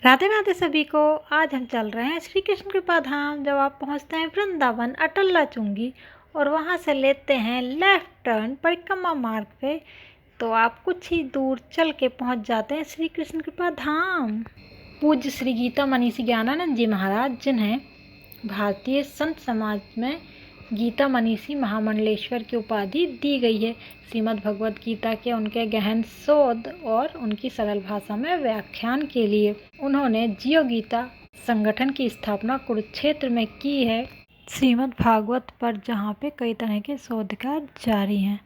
राधे राधे सभी को। आज हम चल रहे हैं श्री कृष्ण कृपा धाम। जब आप पहुंचते हैं वृंदावन अटल्ला चुंगी और वहां से लेते हैं लेफ्ट टर्न परिक्रमा मार्ग पे, तो आप कुछ ही दूर चल के पहुंच जाते हैं श्री कृष्ण कृपा धाम। पूज्य श्री गीता मनीषी ज्ञानानंद जी महाराज, जिन्हें भारतीय संत समाज में गीता मनीषी महामंडलेश्वर की उपाधि दी गई है, श्रीमद् भगवद गीता के उनके गहन शोध और उनकी सरल भाषा में व्याख्यान के लिए उन्होंने जियो गीता संगठन की स्थापना कुरुक्षेत्र में की है, श्रीमद् भागवत पर, जहाँ पे कई तरह के शोध कार्य जारी हैं।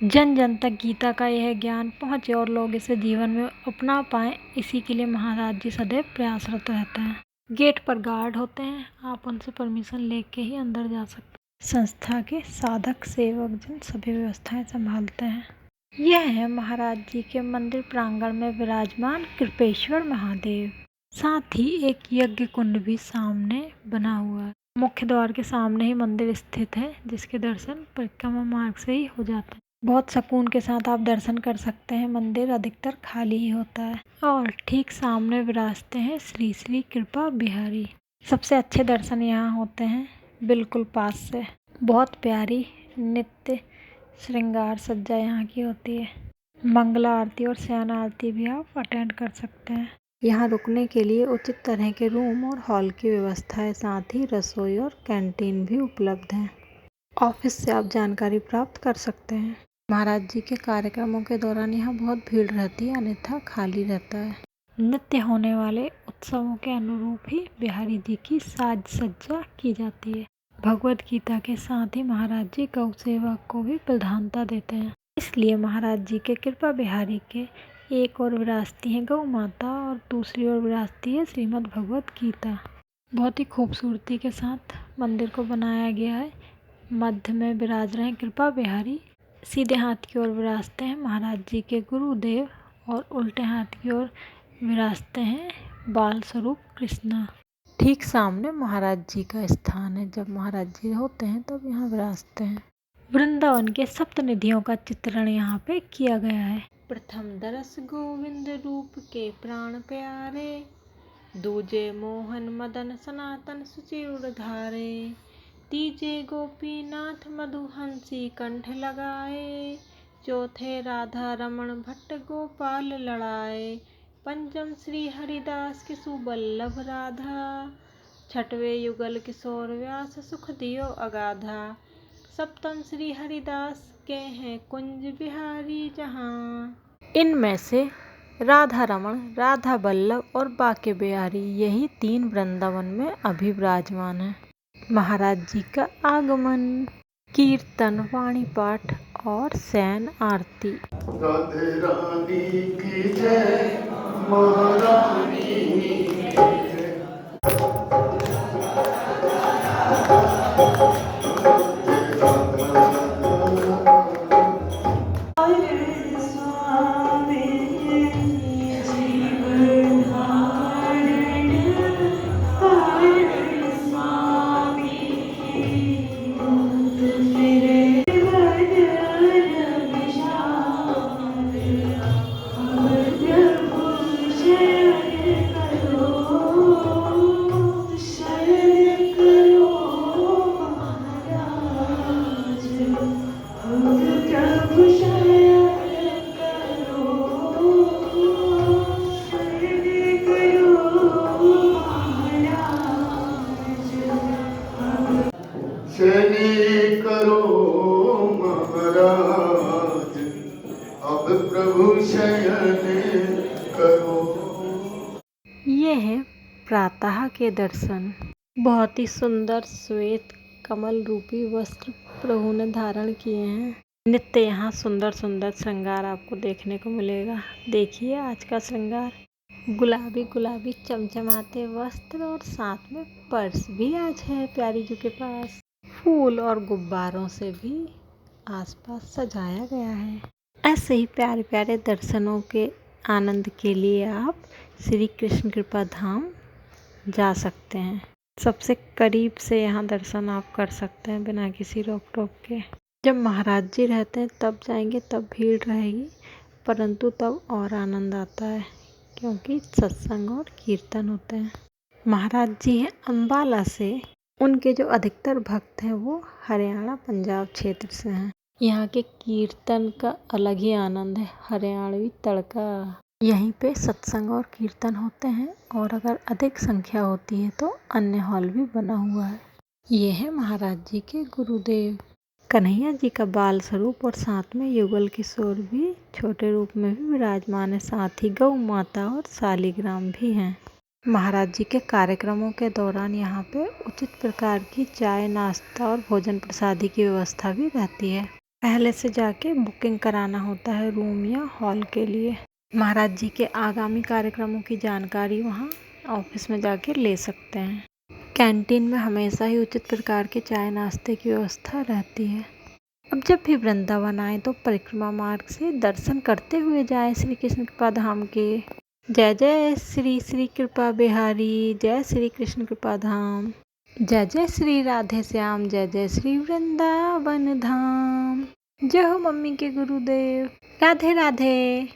जन जन तक गीता का यह ज्ञान पहुँचे और लोग इसे जीवन में अपना पाएँ, इसी के लिए महाराज जी सदैव प्रयासरत रहते हैं। गेट पर गार्ड होते हैं, आप उनसे परमिशन लेके ही अंदर जा सकते हैं। संस्था के साधक सेवक जन सभी व्यवस्थाएं संभालते हैं। यह है महाराज जी के मंदिर प्रांगण में विराजमान कृपेश्वर महादेव। साथ ही एक यज्ञ कुंड भी सामने बना हुआ है। मुख्य द्वार के सामने ही मंदिर स्थित है, जिसके दर्शन परिक्रमा मार्ग से ही हो जाते हैं। बहुत सुकून के साथ आप दर्शन कर सकते हैं। मंदिर अधिकतर खाली ही होता है और ठीक सामने विराजते हैं श्री श्री कृपा बिहारी। सबसे अच्छे दर्शन यहाँ होते हैं बिल्कुल पास से। बहुत प्यारी नित्य श्रृंगार सज्जा यहाँ की होती है। मंगला आरती और शयन आरती भी आप अटेंड कर सकते हैं। यहाँ रुकने के लिए उचित तरह के रूम और हॉल की व्यवस्था है, साथ ही रसोई और कैंटीन भी उपलब्ध है। ऑफिस से आप जानकारी प्राप्त कर सकते हैं। महाराज जी के कार्यक्रमों के दौरान यहाँ बहुत भीड़ रहती है, अन्यथा खाली रहता है। नित्य होने वाले उत्सवों के अनुरूप ही बिहारी जी की साज सज्जा की जाती है। भगवद गीता के साथ ही महाराज जी गौ सेवा को भी प्रधानता देते हैं, इसलिए महाराज जी के कृपा बिहारी के एक और विराजती है गौ माता और दूसरी ओर विराजती है श्रीमद् भगवद गीता। बहुत ही खूबसूरती के साथ मंदिर को बनाया गया है। मध्य में विराज रहे कृपा बिहारी, सीधे हाथ की ओर विराजते हैं महाराज जी के गुरुदेव और उल्टे हाथ की ओर विराजते हैं बाल स्वरूप कृष्णा। ठीक सामने महाराज जी का स्थान है। जब महाराज जी होते हैं तब यहाँ विराजते हैं। वृंदावन के सप्त निधियों का चित्रण यहाँ पे किया गया है। प्रथम दरस गोविंद रूप के प्राण प्यारे, दूजे मोहन मदन सनातन सुचिर धारे, तीजे गोपीनाथ मधुहंसी कंठ लगाए, चौथे राधा रमण भट्ट गोपाल लड़ाए, पंचम श्री हरिदास के सुबल्लभ राधा, छठवे युगल किशोर व्यास सुख दियो अगाधा, सप्तम श्री हरिदास के हैं कुंज बिहारी जहाँ। इनमें से राधा रमण, राधा बल्लभ और बाके बिहारी, यही तीन वृंदावन में अभी विराजमान है। महाराज जी का आगमन, कीर्तन, वाणी पाठ और शयन आरती। राधे रानी की जय, महारानी की जय। शयन करो महाराज, अब प्रभु शयन करो। ये है प्रातः के दर्शन। बहुत ही सुंदर श्वेत कमल रूपी वस्त्र प्रभु ने धारण किए हैं। नित्य यहाँ सुंदर सुंदर श्रृंगार आपको देखने को मिलेगा। देखिए आज का श्रृंगार, गुलाबी गुलाबी चमचमाते वस्त्र और साथ में पर्स भी आज है प्यारी जी के पास। फूल और गुब्बारों से भी आसपास सजाया गया है। ऐसे ही प्यारे प्यारे दर्शनों के आनंद के लिए आप श्री कृष्ण कृपा धाम जा सकते हैं। सबसे करीब से यहाँ दर्शन आप कर सकते हैं बिना किसी रोक टोक के। जब महाराज जी रहते हैं तब जाएंगे, तब भीड़ रहेगी, परंतु तब और आनंद आता है। क्योंकि सत्संग और कीर्तन होते हैं। महाराज जी हैं अम्बाला से। उनके जो अधिकतर भक्त हैं वो हरियाणा पंजाब क्षेत्र से हैं। यहाँ के कीर्तन का अलग ही आनंद है, हरियाणवी तड़का। यहीं पे सत्संग और कीर्तन होते हैं और अगर अधिक संख्या होती है तो अन्य हॉल भी बना हुआ है। ये है महाराज जी के गुरुदेव। कन्हैया जी का बाल स्वरूप और साथ में युगल किशोर भी छोटे रूप में भी विराजमान है। साथ ही गौ माता और शालिग्राम भी हैं। महाराज जी के कार्यक्रमों के दौरान यहाँ पे उचित प्रकार की चाय, नाश्ता और भोजन प्रसादी की व्यवस्था भी रहती है। पहले से जाके बुकिंग कराना होता है रूम या हॉल के लिए। महाराज जी के आगामी कार्यक्रमों की जानकारी वहाँ ऑफिस में जाके ले सकते हैं। कैंटीन में हमेशा ही उचित प्रकार के चाय नाश्ते की व्यवस्था रहती है। अब जब भी वृंदावन आए तो परिक्रमा मार्ग से दर्शन करते हुए जाएं श्री कृष्ण कृपा धाम के। जय जय श्री श्री कृपा बिहारी, जय श्री कृष्ण कृपा धाम, जय जय श्री राधे श्याम, जय जय श्री वृंदावन धाम। जय हो मम्मी के गुरुदेव। राधे राधे।